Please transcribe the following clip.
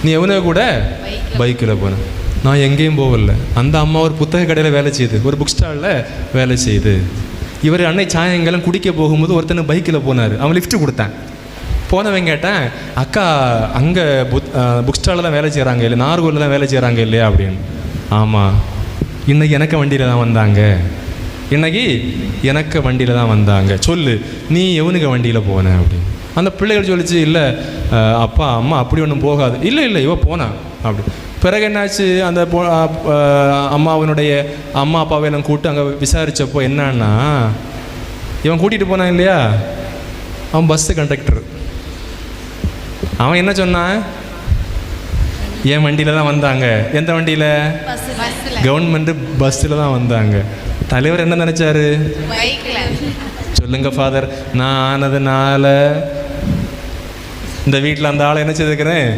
நீ எவனோ கூட பைக்கில் போன. நான் எங்கேயும் போகல. அந்த அம்மா ஒரு புத்தக கடையில் வேலை செய்யுது, ஒரு புக் ஸ்டாலில் வேலை செய்யுது. இவர் அன்னை சாயங்காலம் குடிக்க போகும்போது ஒருத்தனை பைக்கில் போனார். அவன் லிஃப்ட் கொடுத்தேன். போனவன் கேட்டேன், அக்கா அங்கே புக் ஸ்டாலில் தான் வேலை செய்கிறாங்க இல்லை, நார்கூரில் தான் வேலை செய்கிறாங்க இல்லையா அப்படின்னு. ஆமாம், இன்றைக்கி எனக்கு வண்டியில் தான் வந்தாங்க, இன்றைக்கி எனக்கு வண்டியில் தான் வந்தாங்க. சொல்லு நீ எவனுக்கு வண்டியில் போன அப்படின்னு. அந்த பிள்ளைகள் சொல்லிச்சு, இல்லை அப்பா அம்மா அப்படி ஒன்றும் போகாது. இல்லை இல்லை இவ போனா அப்படி. பிறகு என்னாச்சு, அந்த அம்மாவனுடைய அம்மா அப்பாவை எல்லாம் கூப்பிட்டு அங்கே விசாரித்தப்போ என்னன்னா, இவன் கூட்டிகிட்டு போனான் இல்லையா, அவன் பஸ்ஸு கண்டக்டர். அவன் என்ன சொன்னான், என் வண்டியில் தான் வந்தாங்க. எந்த வண்டியில்? கவர்மெண்ட் பஸ்ஸில் தான் வந்தாங்க. தலைவர் என்ன நினச்சாரு? சொல்லுங்க ஃபாதர், நான் ஆனதுனால இந்த வீட்டில் அந்த ஆளை என்ன செய்திருக்கிறேன்,